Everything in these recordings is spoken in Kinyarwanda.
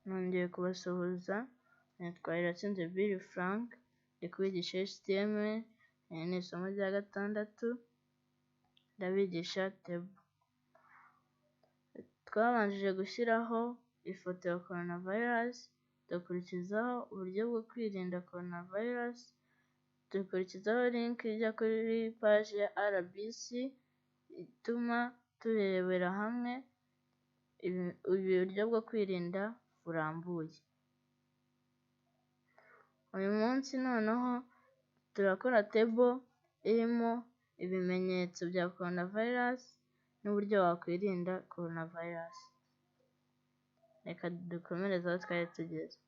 Nongeye kubasuhuza, nitwa Iratsinze Billy Frank, ndi kubigisha HTML, iri ni isomo rya 6, ndabigisha table. Twabanjije gushyiraho ifoto ya coronavirus, dukurikizaho uburyo bwo kwirinda coronavirus, dukurikizaho link ijya kuri page ya RBC, ituma turebera hamwe uburyo bwo kwirinda burambuye. Uyu munsi noneho turakora table irimo ibimenyetso bya coronavirus n'uburyo wakwirinda coronavirus. Reka dukomereze aho twari tugeze.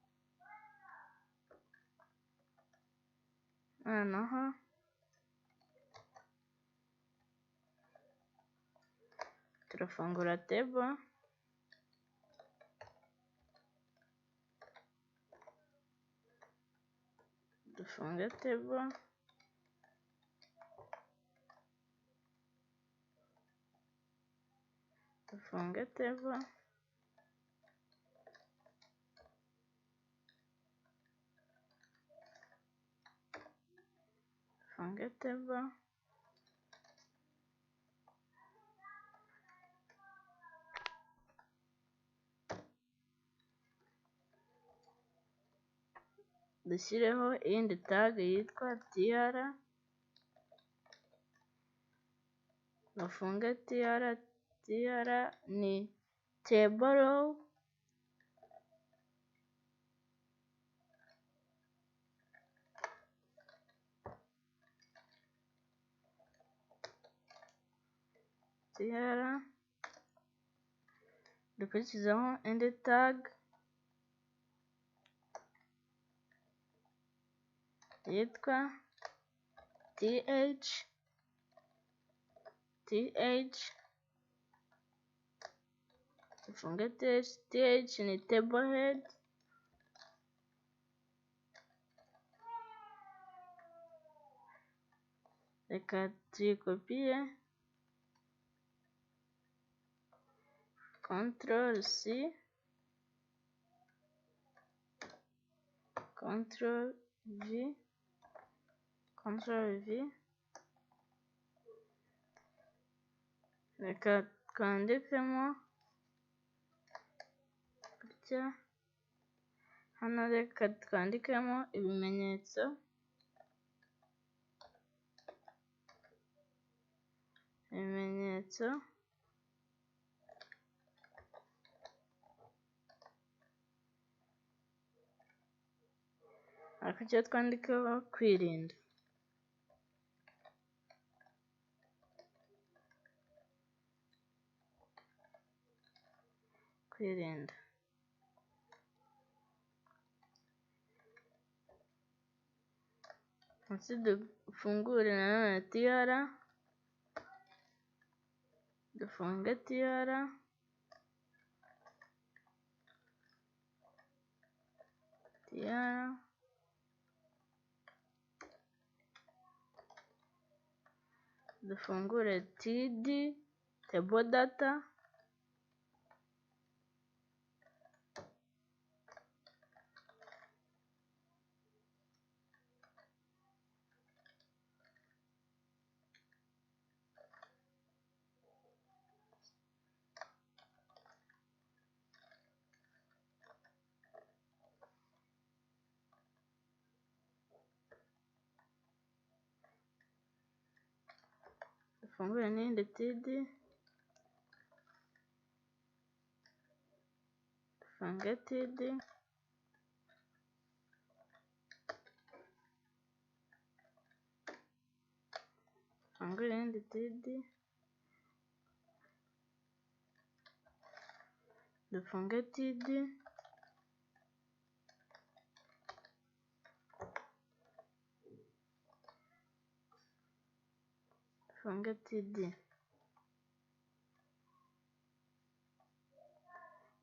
Noneho turafungura table, dufunge table, dufunge table, dufunge table, dushyireho iyindi tag yitwa tr, bafunge tr. Tr ni table, tr, dukurikizaho indi tag yitwa th, dufunge th. Th ni table head, reka tuyikopiye, Ctrl C, Ctrl V, Ctrl V, reka twandikemo gutya, hano reka twandikemo ibimenyetso, ariko icyo twandikaho kwirinda. Munsi dufungure nanone tr, dufunge tr, dufungure td, table data, dufungure n'indi td, dufunge td, dufungure n'indi td, dufunge td, dufunge td.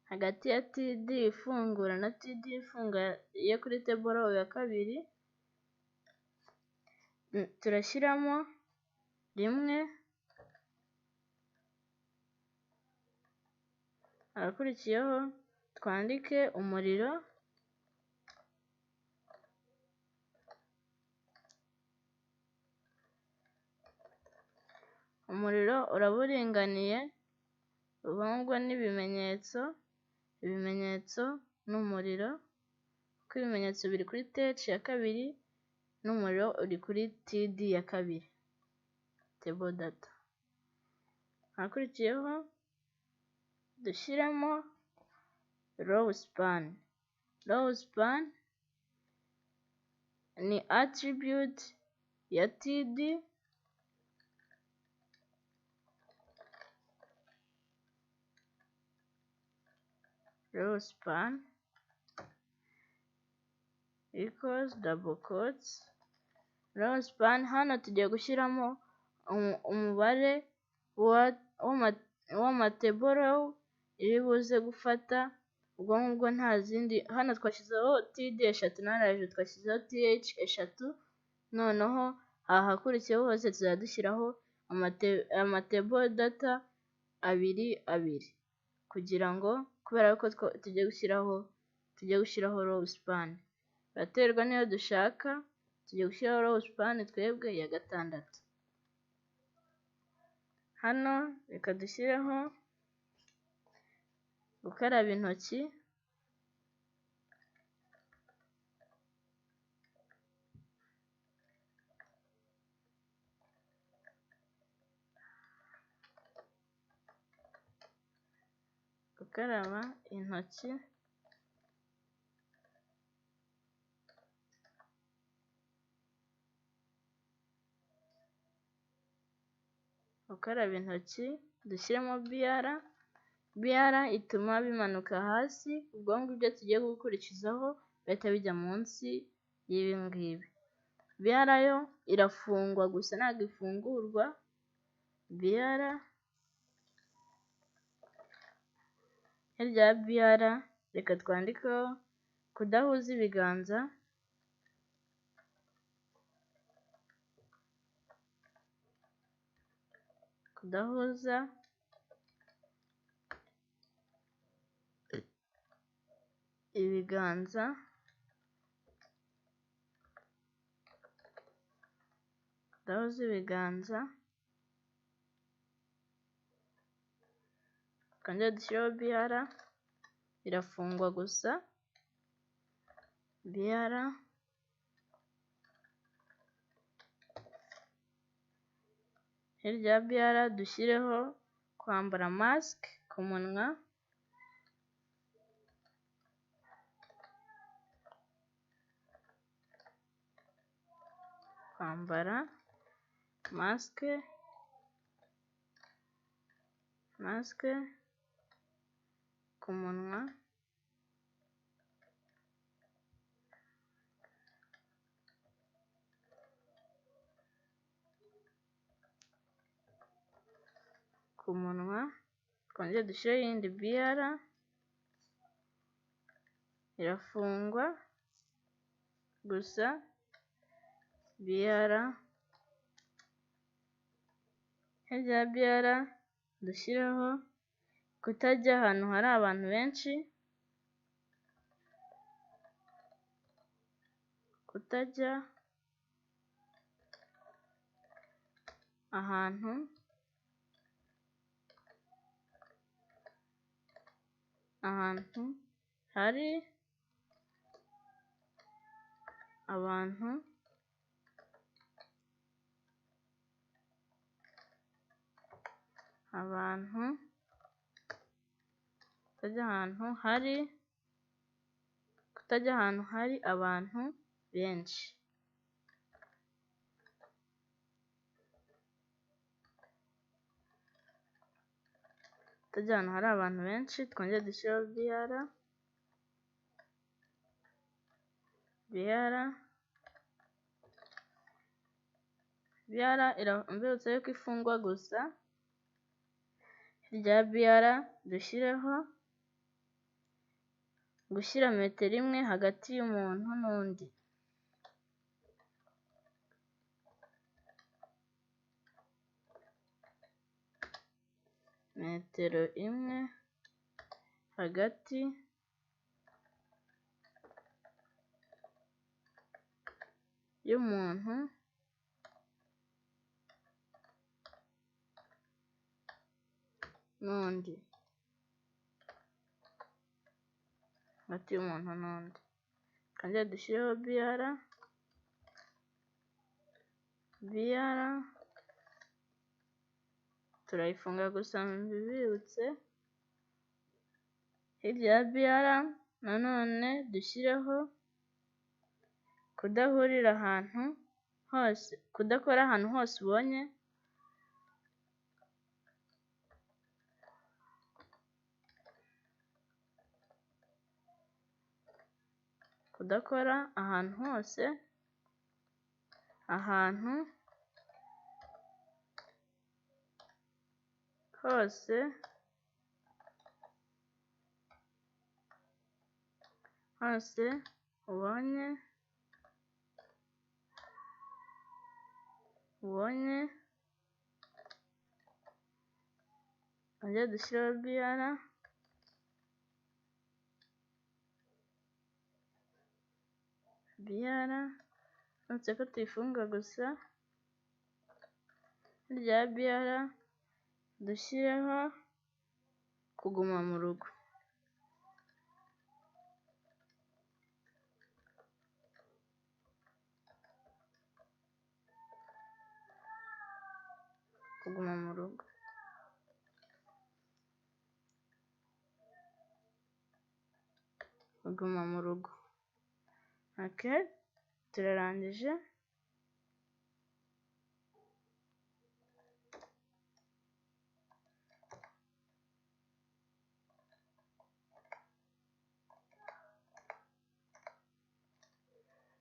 Hagati ya td ifungura na td ifunga yo kuri table row ya kabiri, turashyiramo rimwe, akurikiyeho twandike umuriro, umuriro uraba uringaniye, urangwa n'ibimenyetso, ibimenyetso n'umuriro, kuko ibimenyetso biri kuri TH ya kabiri n'umuriro uri kuri TD ya kabiri, table data. Hakurikiyeho dushyiramo row span. Row span ni attribute ya TD row span equals double quotes. Row span hano tugiye gushyiramo umubare w'amatable row iri buze gufata, ubwo ngubwo nta zindi, hano twashyizeho TD eshatu n'ahandi hejuru twashyizeho TH eshatu, noneho ahakurikiyeho hose tuzajya dushyiraho amatable data abiri abiri, kugira ngo kubera ko tugiye gushyiraho row span, biraterwa n'iyo dushaka, tugiye gushyiraho row span twebwe ya gatandatu. Hano reka dushyireho gukaraba intoki, gukaraba intoki, gukaraba intoki, dushyiremo BR ituma bimanuka hasi, ubwo ngubwo ibyo tugiye gukurikizaho bihita bijya munsi y'ibi ngibi. BR yo irafungwa gusa ntabwo ifungurwa, BR hirya ya BR reka twandikeho kudahuza ibiganza, kudahuza ibiganza, kudahuza ibiganza, twongere dushyireho BR irafungwa gusa, BR hirya ya BR dushyireho kwambara mask ku munwa, kwambara mask ku munwa, ku munwa, twongere dushyireho iyindi BR irafungwa gusa, BR hirya ya BR dushyireho kutajya ahantu hari abantu benshi, kutajya ahantu hari abantu kutajya ahantu hari abantu benshi, kutajya ahantu hari abantu benshi, twongere dushyireho BR irambutse yuko ifungwa gusa, hirya ya BR dushyireho gushyira metero imwe hagati y'umuntu n'undi, metero imwe hagati y'umuntu n'undi, hagati y'umuntu n'undi. Kandi dushyireho BR turayifunga gusa mbibutse. Hirya ya BR nanone dushyireho kudahurira ahantu hose, kudakora ahantu hose ubonye, kudakora ahantu hose, ahantu hose hose ubonye ajya dushyiraho BR uretse ko tuyifunga gusa. Hirya ya BR dushyireho kuguma mu rugo, kuguma mu rugo. Kuguma mu rugo. Okay, turarangije.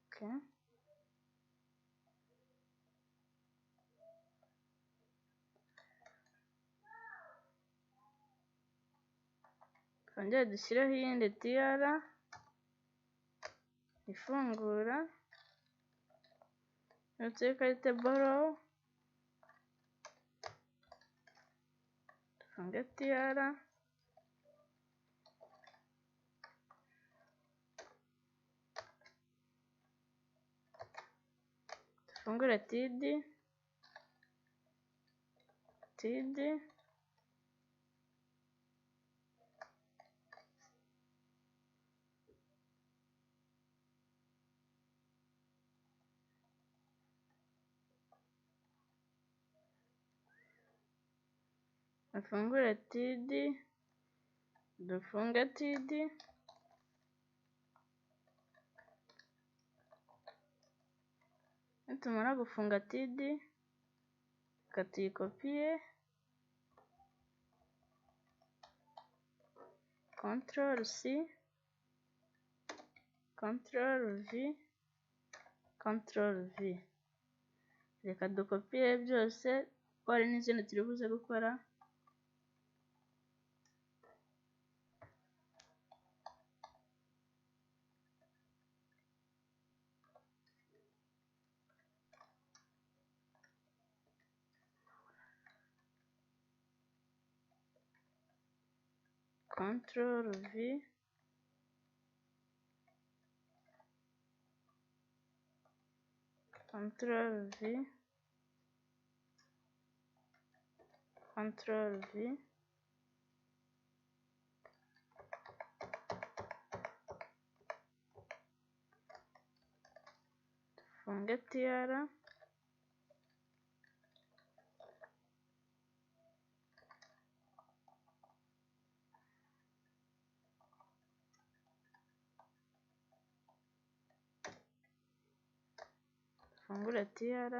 Okay. Twongere dushyireho iyindi TR ifungura, uretse ko ari borrow, dufunge TR, dufungure TD, dufungure TD, dufunge TD, nitumara gufunga TD tuyikopiye, CTRL+C, CTRL+V, CTRL+V. Reka dukopiye byose kuko hari n'izindi turi buze gukora. CTRL+V, CTRL+V, CTRL+V, dufunge TR, dufungure TR,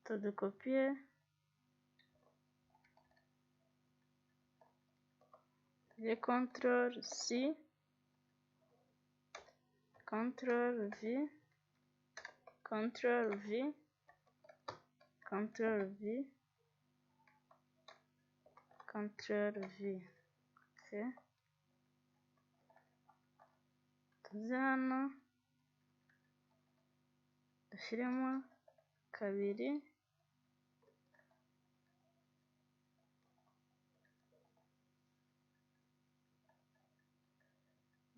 tudukopiye, tujye CTRL+C, CTRL+V, CTRL+V, CTRL+V, CTRL+V. Okay. Tuze hano dushyiremo kabiri,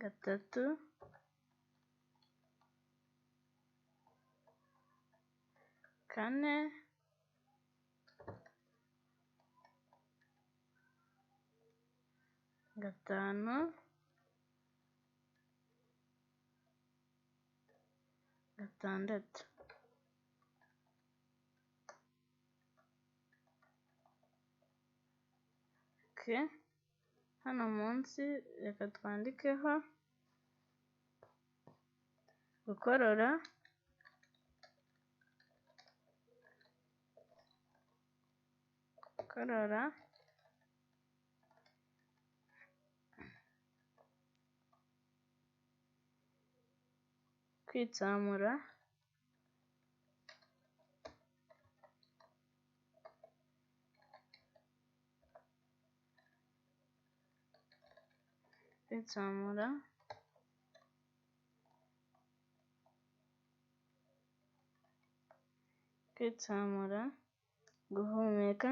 gatatu, kane, gatanu, gatandatu. Hano munsi reka twandikeho gukorora, kwitsamura, guhumeka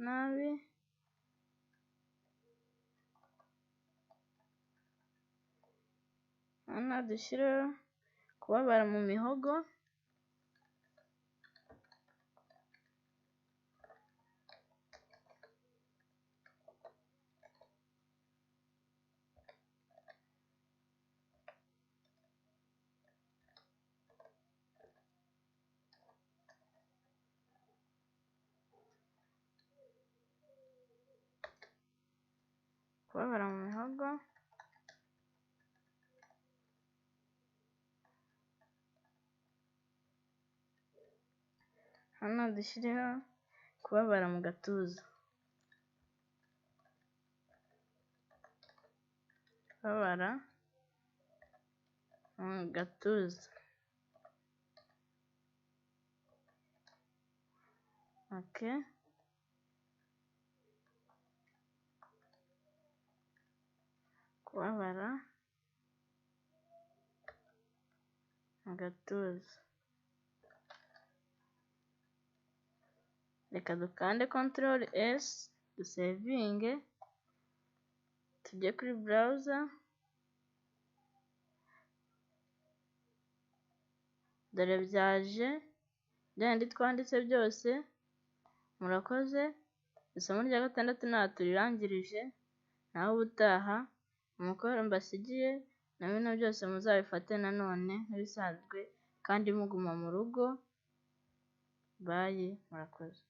nabi, hano dushyireho kubabara mu mihogo, hano dushyireho kubabara mu gatuza, kubabara mu gatuza. Kubabara mu gatuza. Reka dukande Ctrl+S dusevinge, tujye kuri browser, dore byaje bya bindi twanditse byose. Murakoze, isomo rya 6 ntaha turirangirije, naho ubutaha umukoro mbasigiye na bino byose muzabifate nanone nk'ibisanzwe kandi muguma mu rugo. Bayi, murakoze.